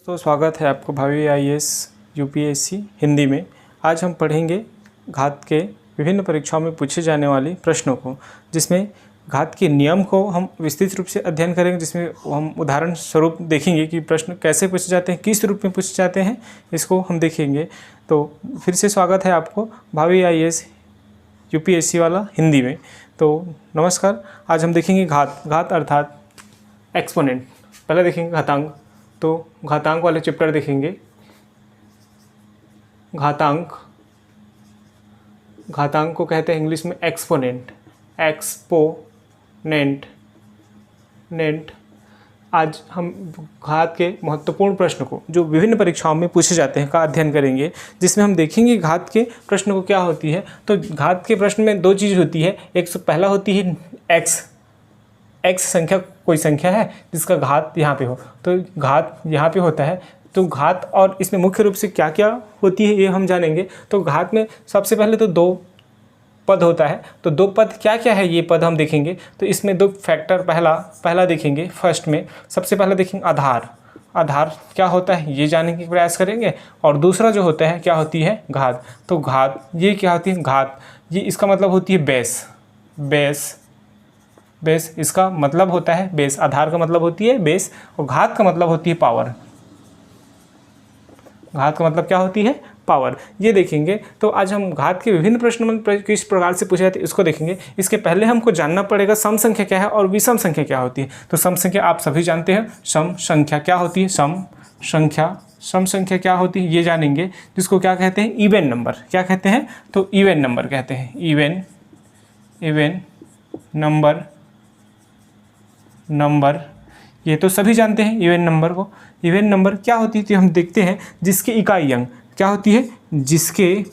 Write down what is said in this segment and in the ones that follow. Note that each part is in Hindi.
तो स्वागत है आपको भावी आईएएस यूपीएससी हिंदी में। आज हम पढ़ेंगे घात के विभिन्न परीक्षाओं में पूछे जाने वाले प्रश्नों को, जिसमें घात के नियम को हम विस्तृत रूप से अध्ययन करेंगे, जिसमें हम उदाहरण स्वरूप देखेंगे कि प्रश्न कैसे पूछे जाते हैं, किस रूप में पूछे जाते हैं, इसको हम देखेंगे। तो फिर से स्वागत है आपको भावी आईएएस यूपीएससी वाला हिंदी में। तो नमस्कार। आज हम देखेंगे घात अर्थात एक्सपोनेंट। पहले देखेंगे घातांक। तो घातांक वाले चैप्टर देखेंगे। घातांक को कहते हैं इंग्लिश में एक्सपोनेंट। आज हम घात के महत्वपूर्ण प्रश्न को, जो विभिन्न परीक्षाओं में पूछे जाते हैं, का अध्ययन करेंगे, जिसमें हम देखेंगे घात के प्रश्न को क्या होती है। तो घात के प्रश्न में दो चीज़ होती है। एक तो पहला होती है एक्स संख्या, कोई संख्या है जिसका घात यहाँ पे हो, तो घात यहाँ पे होता है। तो घात और इसमें मुख्य रूप से क्या क्या होती है ये हम जानेंगे। तो घात में सबसे पहले तो दो पद होता है। तो दो पद क्या क्या है ये पद हम देखेंगे। तो इसमें दो फैक्टर पहला देखेंगे। फर्स्ट में सबसे पहले देखेंगे आधार क्या होता है ये जानने की प्रयास करेंगे। और दूसरा जो होता है क्या होती है घात। तो घात ये क्या होती है घात, ये इसका मतलब होती है बेस, इसका मतलब होता है बेस। आधार का मतलब होती है बेस और घात का मतलब होती है पावर। घात का मतलब क्या होती है पावर, ये देखेंगे। तो आज हम घात के विभिन्न प्रश्न किस प्रकार से पूछे जाते हैं इसको देखेंगे। इसके पहले हमको जानना पड़ेगा सम संख्या क्या है और विषम संख्या क्या होती है। तो सम संख्या आप सभी जानते हैं। सम संख्या क्या होती है, सम संख्या क्या होती है ये जानेंगे, जिसको क्या कहते हैं इवन नंबर। क्या कहते हैं, तो इवन नंबर कहते हैं। इवन नंबर ये तो सभी जानते हैं इवन नंबर को। इवन नंबर क्या होती है तो हम देखते हैं जिसके इकाई अंक क्या होती है, जिसके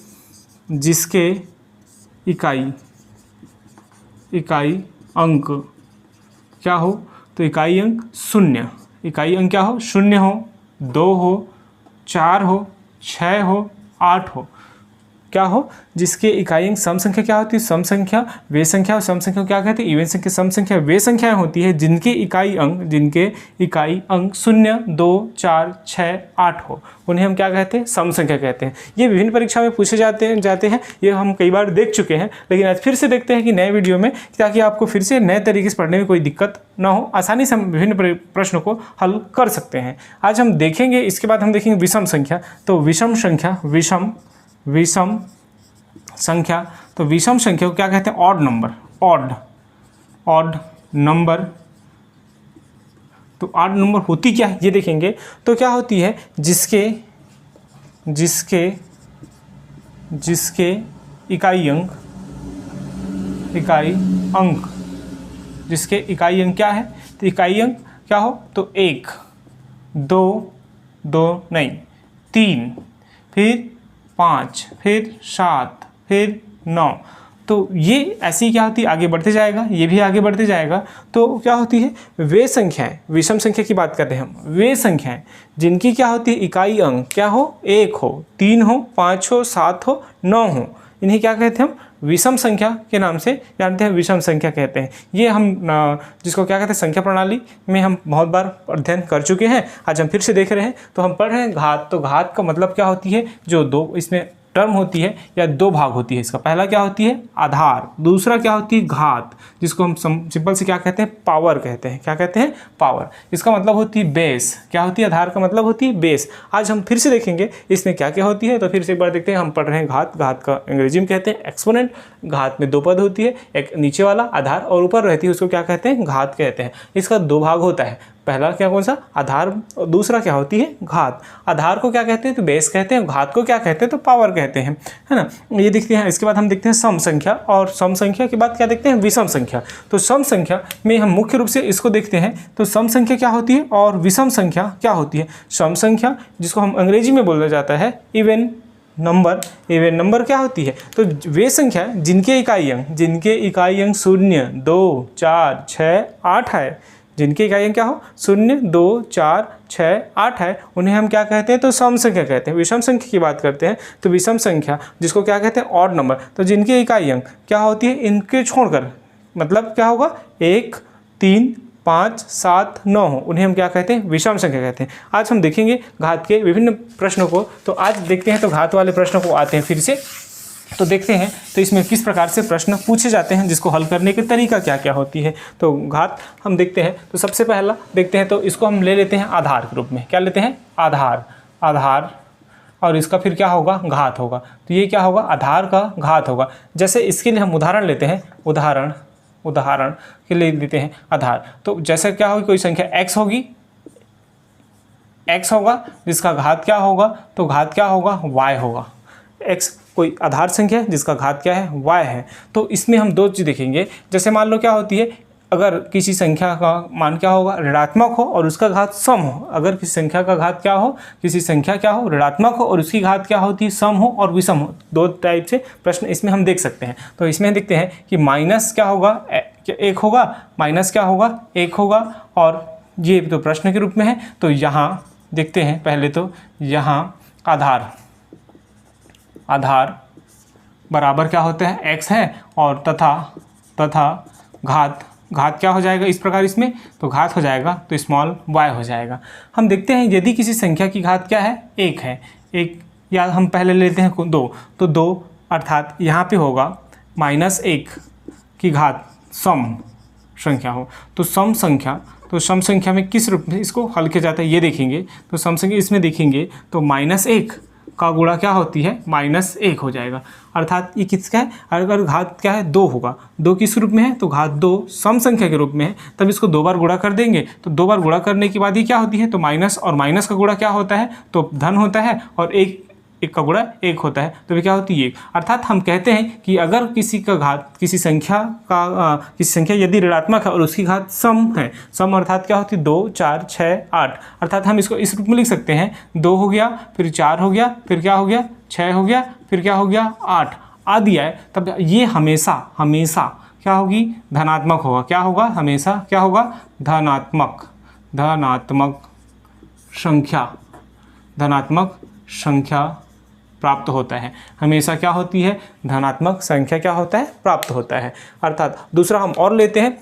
इकाई अंक क्या हो, तो इकाई अंक शून्य। इकाई अंक क्या हो, शून्य हो, 2 हो, 4 हो, 6 हो, 8 हो, क्या हो, जिसके इकाई अंक। सम संख्या क्या होती है, सम संख्या वे संख्या, और सम संख्या क्या कहते हैं इवन संख्या। सम संख्या वे संख्याएं होती है जिनके इकाई अंक 0, 2, 4, 6, 8 हो, उन्हें हम क्या कहते हैं सम संख्या कहते हैं। ये विभिन्न परीक्षा में पूछे जाते हैं। ये हम कई बार देख चुके हैं, लेकिन आज फिर से देखते हैं कि नए वीडियो में, ताकि आपको फिर से नए तरीके से पढ़ने में कोई दिक्कत ना हो, आसानी से हम विभिन्न प्रश्नों को हल कर सकते हैं। आज हम देखेंगे, इसके बाद हम देखेंगे विषम संख्या। तो विषम संख्या तो विषम संख्या को क्या कहते हैं, ऑड नंबर। तो ऑड नंबर होती क्या है ये देखेंगे। तो क्या होती है, जिसके इकाई अंक क्या है, तो इकाई अंक क्या हो, तो 1, 2 नहीं, 3, फिर 5, फिर 7, फिर 9। तो ये ऐसी क्या होती है, आगे बढ़ते जाएगा, ये भी आगे बढ़ते जाएगा। तो क्या होती है, वे संख्याएं, विषम संख्या की बात करते हैं हम, वे संख्याएं जिनकी क्या होती है इकाई अंक क्या हो, 1 हो, 3 हो, 5 हो, 7 हो, 9 हो, इन्हें क्या कहते हैं हम विषम संख्या के नाम से जानते हैं, विषम संख्या कहते हैं। ये हम जिसको क्या कहते हैं संख्या प्रणाली में हम बहुत बार अध्ययन कर चुके हैं। आज हम फिर से देख रहे हैं। तो हम पढ़ रहे हैं घात। तो घात का मतलब क्या होती है, जो दो इसमें टर्म होती है या दो भाग होती है। इसका पहला क्या होती है आधार, दूसरा क्या होती है घात, जिसको हम सिंपल से क्या कहते हैं पावर कहते हैं। क्या कहते हैं पावर। इसका मतलब होती है बेस। क्या होती है, आधार का मतलब होती है बेस। आज हम फिर से देखेंगे इसमें क्या क्या होती है। तो फिर से एक बार देखते हैं। हम पढ़ रहे हैं घात का अंग्रेजी में कहते हैं एक्सपोनेंट। घात में दो पद होती है, एक नीचे वाला आधार और ऊपर रहती है, उसको क्या कहते हैं घात कहते हैं। इसका दो भाग होता है, पहला क्या कौन सा आधार और दूसरा क्या होती है घात। आधार को क्या कहते हैं, तो बेस कहते हैं। घात को क्या कहते हैं, तो पावर कहते हैं, है ना। ये देखते हैं। इसके बाद हम देखते हैं सम संख्या, और सम संख्या के बाद क्या देखते हैं विषम संख्या। तो सम संख्या में हम मुख्य रूप से इसको देखते हैं। तो सम संख्या क्या होती है और विषम संख्या क्या होती है। सम संख्या जिसको हम अंग्रेजी में बोला जाता है इवन नंबर क्या होती है, तो वे संख्या जिनके इकाई अंक 0, 2, 4, 6, 8 है, जिनके इकाई अंक क्या हो 0, 2, 4, 6, 8 है, उन्हें हम क्या कहते हैं, तो सम संख्या कहते हैं। विषम संख्या की बात करते हैं तो विषम संख्या जिसको क्या कहते हैं ऑड नंबर। तो जिनके इकाई अंक क्या होती है इनके छोड़कर, मतलब क्या होगा 1, 3, 5, 7, 9 हो, उन्हें हम क्या कहते हैं? विषम संख्या कहते हैं। आज हम देखेंगे घात के विभिन्न प्रश्नों को। तो आज देखते हैं, तो घात वाले प्रश्नों को आते हैं फिर से, तो देखते हैं तो इसमें किस प्रकार से प्रश्न पूछे जाते हैं, जिसको हल करने के तरीका क्या क्या होती है। तो घात हम देखते हैं, तो सबसे पहला देखते हैं, तो इसको हम ले लेते हैं आधार के रूप में। क्या लेते हैं? आधार। आधार, और इसका फिर क्या होगा? घात होगा। तो ये क्या होगा? आधार का घात होगा। जैसे इसके लिए हम उदाहरण लेते हैं, उदाहरण के लिए लेते हैं आधार। तो जैसे क्या होगी, कोई संख्या x होगी, x होगा, जिसका घात क्या होगा? तो घात क्या होगा? y होगा। x कोई आधार संख्या है जिसका घात क्या है? y है। तो इसमें हम दो चीज़ देखेंगे। जैसे मान लो क्या होती है, अगर किसी संख्या का मान क्या होगा? ऋणात्मक हो और उसका घात सम हो। अगर किसी संख्या का घात क्या हो? किसी संख्या क्या हो? ऋणात्मक हो और उसकी घात क्या होती है? सम हो और विषम हो। दो टाइप से प्रश्न इसमें हम देख सकते हैं। तो इसमें देखते हैं कि माइनस क्या होगा? 1 होगा, माइनस क्या होगा? 1 होगा, और ये तो प्रश्न के रूप में है। तो यहाँ देखते हैं, पहले तो यहाँ आधार बराबर क्या होता है? x है, और तथा घात क्या हो जाएगा इस प्रकार? इसमें तो घात हो जाएगा तो स्मॉल y हो जाएगा। हम देखते हैं यदि किसी संख्या की घात क्या है? 1 है, 1, या हम पहले लेते हैं 2, तो 2 अर्थात यहाँ पे होगा -1 की घात सम संख्या हो। तो सम संख्या में किस रूप में इसको हल किया जाता है ये देखेंगे। तो सम संख्या इसमें देखेंगे तो -1 का गुणा क्या होती है? -1 हो जाएगा। अर्थात ये किसका है? अगर घात क्या है? 2 होगा, 2 किस रूप में है? तो घात 2 सम संख्या के रूप में है, तब इसको 2 बार गुणा कर देंगे। तो 2 बार गुणा करने के बाद ये क्या होती है? तो माइनस और माइनस का गुणा क्या होता है? तो धन होता है, और एक का गुणा 1 होता है, तो ये क्या होती है? 1। अर्थात हम कहते हैं कि अगर किसी संख्या यदि ऋणात्मक है और उसकी घात सम है, सम अर्थात क्या होती है? 2, 4, 6, 8। अर्थात हम इसको इस रूप में लिख सकते हैं, 2 हो गया, फिर 4 हो गया, फिर क्या हो गया? 6 हो गया, फिर क्या हो गया? 8 आ दिया है। तब ये हमेशा क्या होगी? धनात्मक होगा। क्या होगा? हमेशा क्या होगा? धनात्मक संख्या प्राप्त होता है। हमेशा क्या होती है? धनात्मक संख्या क्या होता है? प्राप्त होता है। अर्थात दूसरा हम और लेते हैं,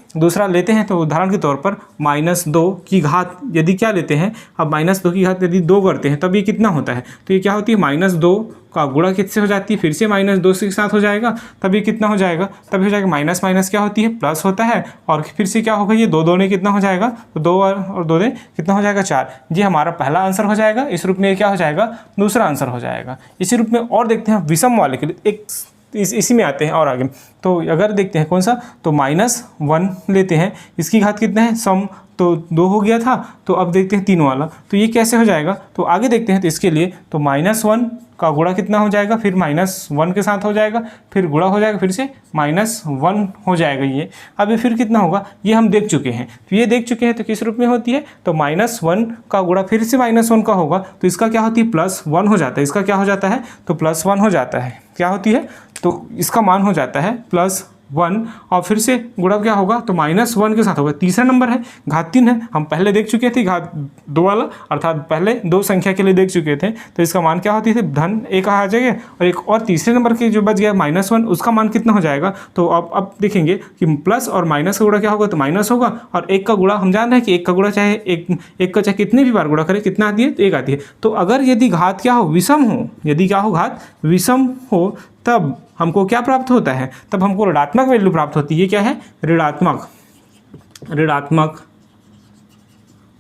तो उदाहरण के तौर पर -2 की घात यदि क्या लेते हैं? अब -2 की घात यदि 2 करते हैं तब ये कितना होता है? तो ये क्या होती है? -2 का गुणा किससे हो जाती है? फिर से -2 के साथ हो जाएगा, तब ये कितना हो जाएगा? तब हो जाएगा माइनस माइनस क्या होती है? प्लस होता है, और फिर से क्या होगा? ये 2 2 ने कितना हो जाएगा? तो 2 और 2 ने कितना हो जाएगा? 4। ये हमारा पहला आंसर हो जाएगा। इस रूप में क्या हो जाएगा? दूसरा आंसर हो जाएगा। इसी रूप में और देखते हैं विषम वाले के लिए, एक इसी में आते हैं और आगे। तो अगर देखते हैं कौन सा, तो -1 लेते हैं, इसकी घात कितना है? सम, तो 2 हो गया था, तो अब देखते हैं 3 वाला, तो ये कैसे हो जाएगा? तो आगे देखते हैं। तो इसके लिए तो -1 का गुणा कितना हो जाएगा? फिर -1 के साथ हो जाएगा, फिर गुणा हो जाएगा, फिर से -1 हो जाएगा ये। अब ये फिर कितना होगा? ये हम देख चुके हैं, तो ये देख चुके हैं। तो किस रूप में होती है? तो -1 का गुणा फिर से -1 का होगा, तो इसका क्या होती है? +1 हो जाता है। इसका क्या हो जाता है? तो +1 हो जाता है। क्या होती है? तो इसका मान हो जाता है +1, और फिर से गुणा क्या होगा? तो -1 के साथ होगा। तीसरा नंबर है, घात 3 है, हम पहले देख चुके थे घात 2 वाला, अर्थात पहले 2 संख्या के लिए देख चुके थे। तो इसका मान क्या होती है? धन 1 आ जाएगा, और एक और तीसरे नंबर के जो बच गया -1, उसका मान कितना हो जाएगा? तो अब देखेंगे कि प्लस और माइनस का गुणा क्या होगा? तो माइनस होगा, और 1 का गुणा हम जान रहे हैं कि 1 का गुणा चाहे एक का चाहे कितने भी बार गुणा करें, कितना आती है? तो 1 आती है। तो अगर यदि घात क्या हो? विषम हो, यदि क्या हो? घात विषम हो, तब हमको क्या प्राप्त होता है? तब हमको ऋणात्मक वैल्यू प्राप्त होती है। ये क्या है? ऋणात्मक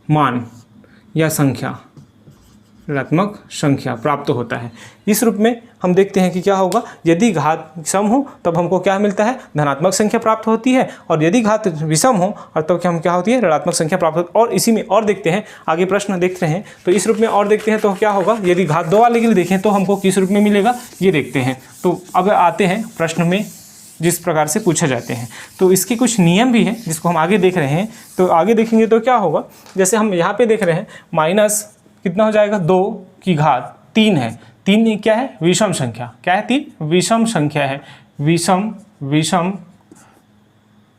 मान या संख्या, ऋणात्मक संख्या प्राप्त होता है। इस रूप में हम देखते हैं कि क्या होगा? यदि घात सम हो तब हमको क्या मिलता है? धनात्मक संख्या प्राप्त होती है, और यदि घात विषम हो और तब हम क्या होती है? ऋणात्मक संख्या प्राप्त होती है। और इसी में और देखते हैं, आगे प्रश्न देख रहे हैं, तो इस रूप में और देखते हैं तो क्या होगा? यदि घात 2 वाले के लिए देखें तो हमको किस रूप में मिलेगा, ये देखते हैं। तो अब आते हैं प्रश्न में जिस प्रकार से पूछे जाते हैं। तो इसके कुछ नियम भी हैं जिसको हम आगे देख रहे हैं। तो आगे देखेंगे तो क्या होगा? जैसे हम यहाँ पे देख रहे हैं, माइनस कितना हो जाएगा? 2 की घात 3 है। 3 क्या है? विषम संख्या। क्या है? 3 विषम संख्या है। विषम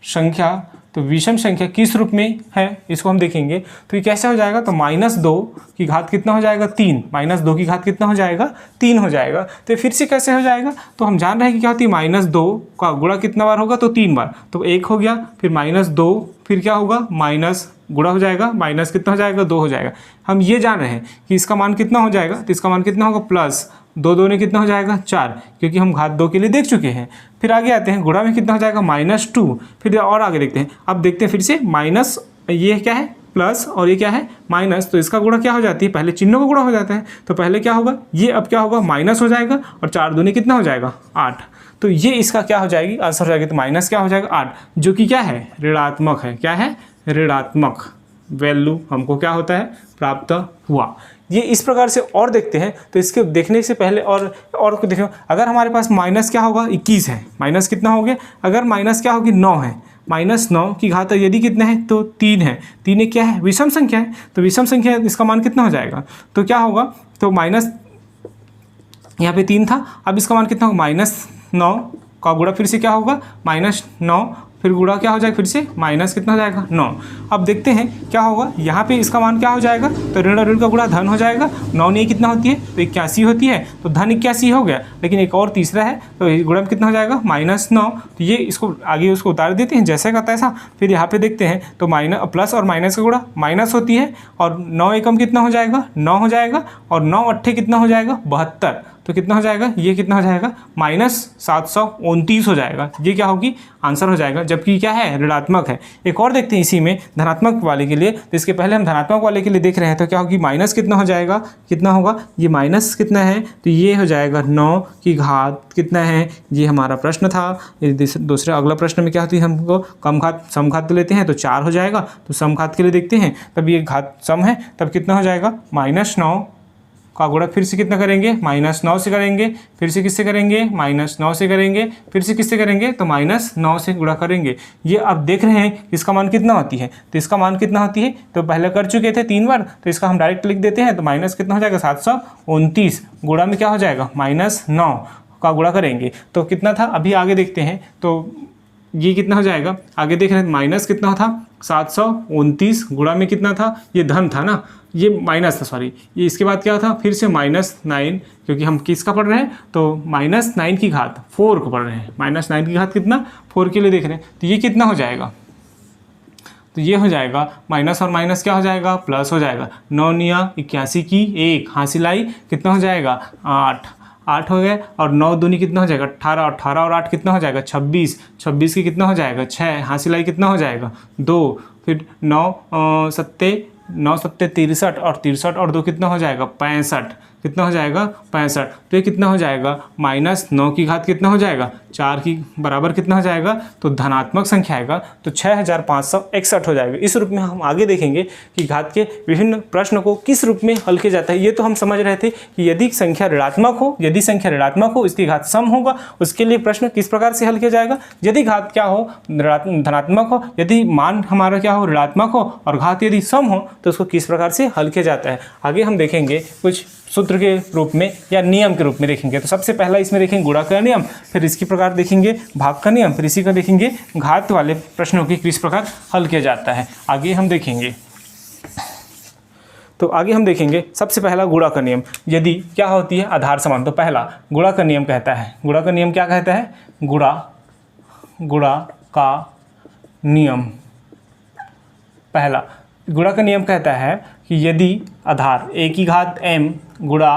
संख्या तो विषम संख्या किस रूप में है इसको हम देखेंगे। तो ये कैसे हो जाएगा, तो -2 की घात कितना हो जाएगा 3, -2 की घात कितना हो जाएगा 3 हो जाएगा। तो फिर से कैसे हो जाएगा, तो हम जान रहे हैं कि क्या होती है -2 का गुणा कितना बार होगा, तो 3 बार, तो 1 हो गया, फिर -2, फिर क्या होगा माइनस गुणा हो जाएगा, माइनस कितना हो जाएगा 2 हो जाएगा। हम ये जान रहे हैं कि इसका मान कितना हो जाएगा, तो इसका मान कितना होगा प्लस 2 2 ने कितना हो जाएगा 4, क्योंकि हम घात 2 के लिए देख चुके हैं। फिर आगे आते हैं, गुणा में कितना हो जाएगा -2, फिर और आगे देखते हैं। अब देखते हैं फिर से माइनस, ये क्या है प्लस और ये क्या है माइनस, तो इसका गुणा क्या हो जाती है, पहले चिन्हों का गुणा हो जाता है। तो पहले क्या होगा, ये अब क्या होगा माइनस हो जाएगा, और 4 दूनी कितना हो जाएगा 8, तो ये इसका क्या हो जाएगी आंसर हो जाएगी। तो माइनस क्या हो जाएगा 8, जो कि क्या है ऋणात्मक है, क्या है ऋणात्मक वैल्यू हमको क्या होता है प्राप्त हुआ। ये इस प्रकार से और देखते हैं। तो इसके देखने से पहले और को देखो, अगर हमारे पास माइनस क्या होगा 21 है, माइनस कितना हो गया, अगर माइनस क्या होगी 9 है, -9 की घात यदि कितना है तो 3 है, 3 एक क्या है विषम संख्या है, तो विषम संख्या इसका मान कितना हो जाएगा, तो क्या होगा, तो माइनस यहाँ पे 3 था, अब इसका मान कितना होगा -9 का गुणा फिर से क्या होगा -9, फिर गुणा क्या हो जाएगा फिर से माइनस कितना हो जाएगा 9। अब देखते हैं क्या होगा, यहाँ पे इसका मान क्या हो जाएगा, तो ऋण और ऋण का गुणा धन हो जाएगा, 9 नहीं कितना होती है तो 81 होती है, तो धन 81 हो गया। लेकिन एक और तीसरा है, तो गुणा में कितना हो जाएगा -9, तो ये इसको आगे उसको उतार देते हैं जैसे का तैसा। फिर यहाँ पे देखते हैं तो प्लस और माइनस का गुणा माइनस होती है, और 9 एकम कितना हो जाएगा 9 हो जाएगा, और 9 अट्ठे कितना हो जाएगा 72, तो कितना हो जाएगा ये कितना हो जाएगा -729 हो जाएगा। ये क्या होगी आंसर हो जाएगा, जबकि क्या है ऋणात्मक है। एक और देखते हैं इसी में धनात्मक वाले के लिए, तो इसके पहले हम धनात्मक वाले के लिए देख रहे हैं, तो क्या होगी माइनस कितना हो जाएगा, कितना होगा ये माइनस कितना है, तो ये हो जाएगा 9 की घात कितना है, ये हमारा प्रश्न था। दूसरे अगला प्रश्न में क्या होती है, हमको कम घात सम घात लेते हैं तो 4 हो जाएगा, तो सम घात के लिए देखते हैं, तब ये घात सम है तब कितना हो जाएगा -9 का गुणा फिर से कितना करेंगे -9 से करेंगे, फिर से किससे करेंगे -9 से करेंगे, फिर से किससे करेंगे तो -9 से गुणा करेंगे। ये अब देख रहे हैं इसका मान कितना होती है, तो इसका मान कितना होती है, तो पहले कर चुके थे 3 बार, तो इसका हम डायरेक्ट लिख देते हैं। तो माइनस कितना हो जाएगा 729, गुणा में क्या हो जाएगा -9 का गुणा करेंगे, तो कितना था अभी आगे देखते हैं। तो ये कितना हो जाएगा, आगे देख रहे हैं माइनस कितना था 729, गुणा में कितना था, ये धन था ना, ये माइनस था सॉरी, ये इसके बाद क्या था फिर से -9, क्योंकि हम किसका पढ़ रहे हैं तो -9 की घात 4 को पढ़ रहे हैं, -9 की घात कितना 4 के लिए देख रहे हैं। तो ये कितना हो जाएगा, तो ये हो जाएगा माइनस और माइनस क्या हो जाएगा प्लस हो जाएगा, 9 9 81 की 1 हासिल आई कितना हो जाएगा 8 हो गए, और 9 दूनी कितना हो जाएगा 18, 18 और 8 कितना हो जाएगा 26, 26 की कितना हो जाएगा 6 हासिल आई कितना हो जाएगा 2, फिर 9 सत्ते 63 और 63 और 2 कितना हो जाएगा 65, कितना हो जाएगा 65। तो ये कितना हो जाएगा -9 की घात कितना हो जाएगा 4 की बराबर कितना हो जाएगा, तो धनात्मक संख्या आएगा, तो 6561 हो जाएगा। इस रूप में हम आगे देखेंगे कि घात के विभिन्न प्रश्न को किस रूप में हल किया जाता है। ये तो हम समझ रहे थे कि यदि संख्या ऋणात्मक हो इसकी घात सम होगा, उसके लिए प्रश्न किस प्रकार से हल किया जाएगा। यदि घात क्या हो धनात्मक हो, यदि मान हमारा क्या हो ऋणात्मक हो, और घात यदि सम हो तो उसको किस प्रकार से हल किया जाता है। आगे हम देखेंगे कुछ सूत्र के रूप में या नियम के रूप में देखेंगे। तो सबसे पहला इसमें देखेंगे गुणा का नियम, फिर इसकी प्रकार देखेंगे भाग का नियम, फिर इसी का देखेंगे घात वाले प्रश्नों की किस प्रकार हल किया जाता है। आगे हम देखेंगे, तो आगे हम देखेंगे सबसे पहला गुणा का नियम। यदि क्या होती है आधार समान, तो पहला गुणा का नियम कहता है, गुणा का नियम क्या कहता है, गुणा का नियम, पहला गुणा का नियम कहता है कि यदि आधार a की घात m गुणा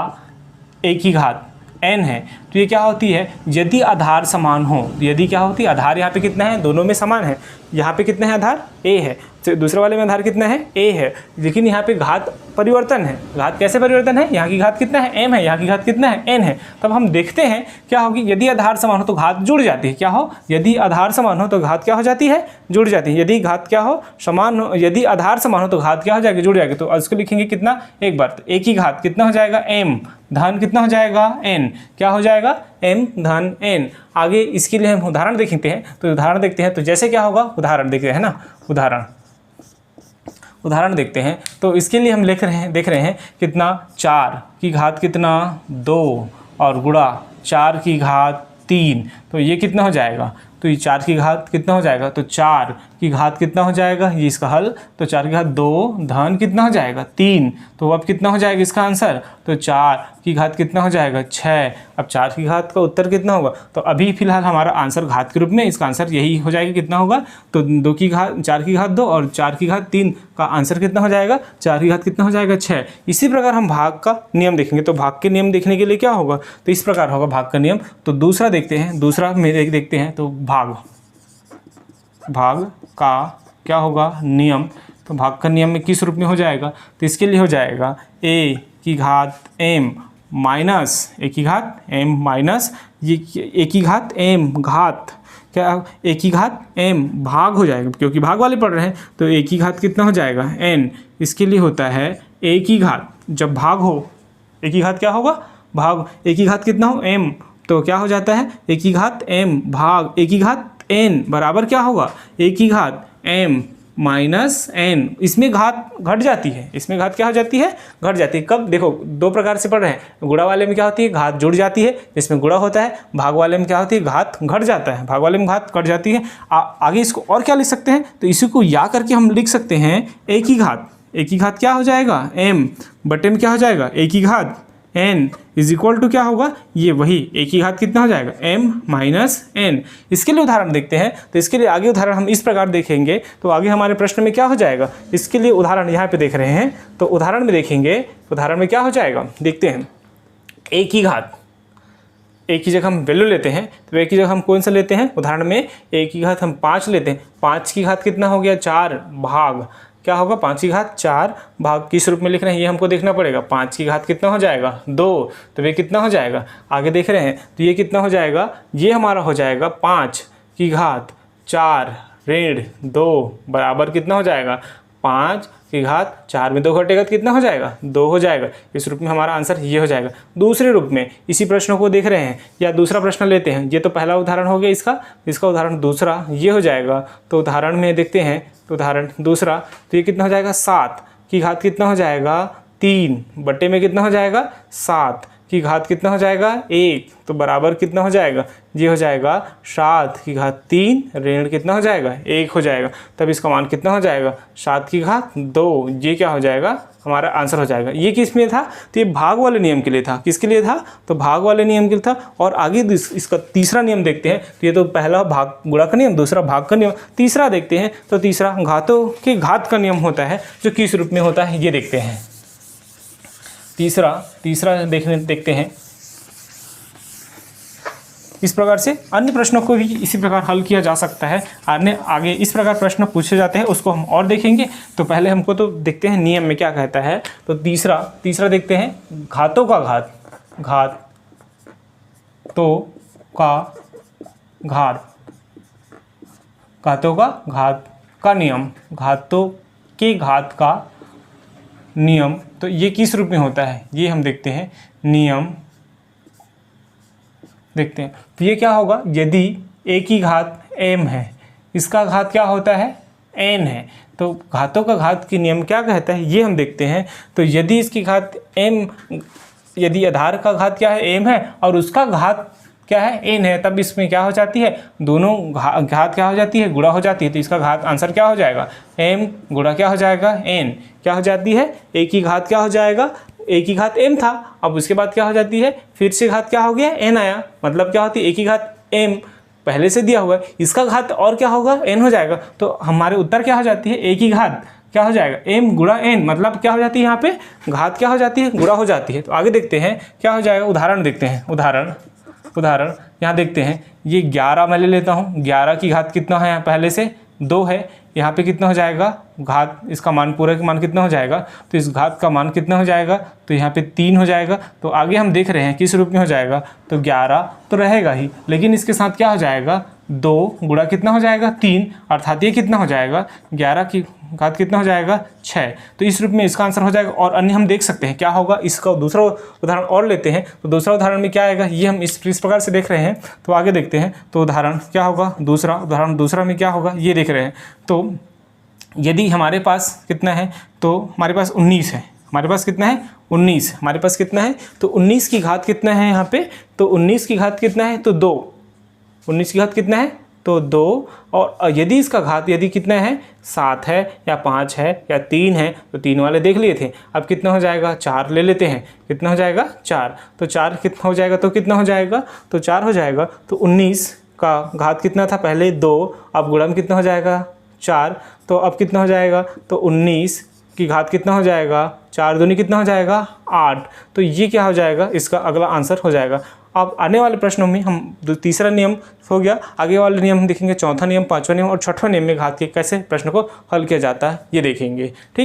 a की घात n है, तो ये क्या होती है यदि आधार समान हो, यदि क्या होती है आधार यहाँ पे कितना है दोनों में समान है, यहाँ पे कितना है आधार a है, तो दूसरे वाले में आधार कितना है a है, लेकिन यहाँ पे घात परिवर्तन है। घात कैसे परिवर्तन है, यहाँ की घात कितना है m है, यहाँ की घात कितना है n है। तब हम देखते हैं क्या होगी, यदि आधार समान हो तो घात जुड़ जाती है, क्या हो यदि आधार समान हो तो घात क्या हो जाती है जुड़ जाती है। यदि घात क्या हो समान हो, यदि आधार समान हो तो घात क्या हो जाएगी जुड़ जाएगी। तो इसको लिखेंगे कितना एक बार, तो a की घात कितना हो जाएगा m धन कितना हो जाएगा n, क्या हो जाएगा m धन n। आगे इसके लिए हम उदाहरण देखते हैं, तो उदाहरण देखते हैं, तो जैसे क्या होगा उदाहरण देखते हैं ना, उदाहरण देखते हैं। तो इसके लिए हम देख रहे हैं कितना 4 की घात कितना 2 और गुणा 4 की घात 3, तो ये कितना हो जाएगा, तो ये 4 की घात कितना हो जाएगा, तो 4 की घात कितना हो जाएगा, ये इसका हल, तो 4 की घात 2 धन कितना हो जाएगा 3, तो अब कितना हो जाएगा इसका आंसर, तो 4 की घात कितना हो जाएगा 6। अब 4 की घात का उत्तर कितना होगा, तो अभी फिलहाल हमारा आंसर घात के रूप में, इसका आंसर यही हो जाएगा, कितना होगा, तो 2 की घात 4 की घात 2 और 4 की घात 3 का आंसर कितना हो जाएगा, 4 की घात कितना हो जाएगा 6। इसी प्रकार हम भाग का नियम देखेंगे, तो भाग के नियम देखने के लिए क्या होगा, तो इस प्रकार होगा भाग का नियम। तो दूसरा देखते हैं, दूसरा में देखते हैं, तो भाग का क्या होगा नियम, तो भाग का नियम में किस रूप में हो जाएगा, तो इसके लिए हो जाएगा a की घात m माइनस a की घात m माइनस ये a की घात m घात क्या a की घात m भाग हो जाएगा, क्योंकि भाग वाले पढ़ रहे हैं, तो a की घात कितना हो जाएगा n, इसके लिए होता है a की घात, जब भाग हो a की घात क्या होगा, भाग a की घात कितना हो m, तो क्या हो जाता है a की घात m भाग a की घात n बराबर क्या होगा, a की घात m माइनस n, इसमें घात घट जाती है, इसमें घात क्या हो जाती है, घट जाती है। कब, देखो दो प्रकार से पढ़ रहे हैं, गुणा वाले में क्या होती है, घात जुड़ जाती है, इसमें गुणा होता है, भाग वाले में क्या होती है, घात घट जाता है, भाग वाले में घात घट जाती है। आगे इसको और क्या लिख सकते हैं, तो इसी को या करके हम लिख सकते हैं a की घात क्या हो जाएगा m बटे में क्या हो जाएगा a की घात n इज इक्वल टू क्या होगा, ये वही a की घात कितना हो जाएगा m माइनस n। इसके लिए उदाहरण देखते हैं, तो इसके लिए आगे उदाहरण हम इस प्रकार देखेंगे, तो आगे हमारे प्रश्न में क्या हो जाएगा, इसके लिए उदाहरण यहाँ पे देख रहे हैं, तो उदाहरण में देखेंगे, उदाहरण में क्या हो जाएगा देखते हैं। a की घात, a की जगह हम वैल्यू लेते हैं, तो a की जगह हम कौन सा लेते हैं, उदाहरण में a की घात हम 5 लेते हैं, 5 की घात कितना हो गया 4 भाग क्या होगा, 5 की घात 4 भाग किस रूप में लिख रहे हैं ये हमको देखना पड़ेगा, 5 की घात कितना हो जाएगा 2, तो ये कितना हो जाएगा, आगे देख रहे हैं, तो ये कितना हो जाएगा, ये हमारा हो जाएगा 5 की घात 4 ऋण 2 बराबर कितना हो जाएगा, 5 की घात 4 में 2 घटेगा तो कितना हो जाएगा 2 हो जाएगा। इस रूप में हमारा आंसर ये हो जाएगा। दूसरे रूप में इसी प्रश्नों को देख रहे हैं, या दूसरा प्रश्न लेते हैं, ये तो पहला उदाहरण हो गया इसका उदाहरण दूसरा ये हो जाएगा। तो उदाहरण में देखते हैं, तो उदाहरण दूसरा, तो ये कितना हो जाएगा 7 की घात कितना हो जाएगा 3 बटे में कितना हो जाएगा 7 की घात कितना हो जाएगा 1, तो बराबर कितना हो जाएगा, ये हो जाएगा 7 की घात 3 ऋण कितना हो जाएगा 1 हो जाएगा। तब इसका मान कितना हो जाएगा 7 की घात 2, ये क्या हो जाएगा हमारा आंसर हो जाएगा। ये किस में था, तो ये भाग वाले नियम के लिए था। किसके लिए था, तो भाग वाले नियम के लिए था। और आगे इसका तीसरा नियम देखते हैं, तो ये तो पहला भाग गुणा का नियम, दूसरा भाग का नियम, तीसरा देखते हैं। तो तीसरा घातों के घात का नियम होता है, जो किस रूप में होता है ये देखते हैं। तीसरा देखते हैं। इस प्रकार से अन्य प्रश्नों को भी इसी प्रकार हल किया जा सकता है। आगे इस प्रकार प्रश्न पूछे जाते हैं, उसको हम और देखेंगे। तो पहले हमको तो देखते हैं नियम में क्या कहता है। तो तीसरा देखते हैं घातों का घात, घातों का घात का नियम, घातों के घात का नियम। तो ये किस रूप में होता है ये हम देखते हैं, नियम देखते हैं। तो ये क्या होगा, यदि a की घात m है, इसका घात क्या होता है n है, तो घातों का घात की नियम क्या कहता है ये हम देखते हैं। तो यदि इसकी घात m, यदि आधार का घात क्या है m है और उसका घात क्या है n है, तब इसमें क्या हो जाती है, दोनों घात क्या हो जाती है, गुणा हो जाती है। तो इसका घात आंसर क्या हो जाएगा, m गुणा क्या हो जाएगा n, क्या हो जाती है a की घात क्या हो जाएगा, a की घात m था, अब उसके बाद क्या हो जाती है, फिर से घात क्या हो गया n आया, मतलब क्या होती है a की घात m पहले से दिया हुआ है, इसका घात और क्या होगा n हो जाएगा। तो हमारे उत्तर क्या हो जाती है, a की घात क्या हो जाएगा m गुणा n, मतलब क्या हो जाती है यहाँ पे घात क्या हो जाती है, गुणा हो जाती है। तो आगे देखते हैं क्या हो जाएगा, उदाहरण देखते हैं। उदाहरण यहाँ देखते हैं, ये 11 मैं ले लेता हूँ, 11 की घात कितना है, यहाँ पहले से 2 है, यहाँ पे कितना हो जाएगा घात, इसका मान पूरा का मान कितना हो जाएगा, तो इस घात का मान कितना हो जाएगा, तो यहाँ पे 3 हो जाएगा। तो आगे हम देख रहे हैं किस रूप में हो जाएगा, तो 11 तो रहेगा ही, लेकिन इसके साथ क्या हो जाएगा 2 गुणा कितना हो जाएगा 3, अर्थात ये कितना हो जाएगा 11 की घात कितना हो जाएगा 6। तो इस रूप में इसका आंसर हो जाएगा। और अन्य हम देख सकते हैं क्या होगा, इसका दूसरा उदाहरण और लेते हैं। तो दूसरा उदाहरण में क्या आएगा ये हम इस प्रकार से देख रहे हैं। तो आगे देखते हैं, तो उदाहरण क्या होगा, दूसरा में क्या होगा ये देख रहे हैं। तो यदि हमारे पास कितना है, तो हमारे पास 19 है, हमारे पास कितना है 19, हमारे पास कितना है, तो 19 की घात कितना है यहाँ पे, तो 19 की घात कितना है, तो 2, 19 की घात कितना है तो 2, और यदि इसका घात यदि कितना है 7 है या 5 है या 3 है तो 3 वाले देख लिए थे। अब कितना हो जाएगा 4 ले लेते हैं, कितना हो जाएगा 4, तो 4 कितना हो जाएगा तो कितना हो जाएगा तो 4 हो जाएगा। तो 19 का घात कितना था पहले 2, अब गुणन कितना हो जाएगा 4, तो अब कितना हो जाएगा तो 19 की घात कितना हो जाएगा 4 दूनी कितना हो जाएगा 8। तो ये क्या हो जाएगा इसका अगला आंसर हो जाएगा। अब आने वाले प्रश्नों में हम तीसरा नियम हो गया, आगे वाले नियम हम देखेंगे, चौथा नियम, पांचवा नियम और छठवां नियम में घात के कैसे प्रश्न को हल किया जाता है ये देखेंगे। ठीक।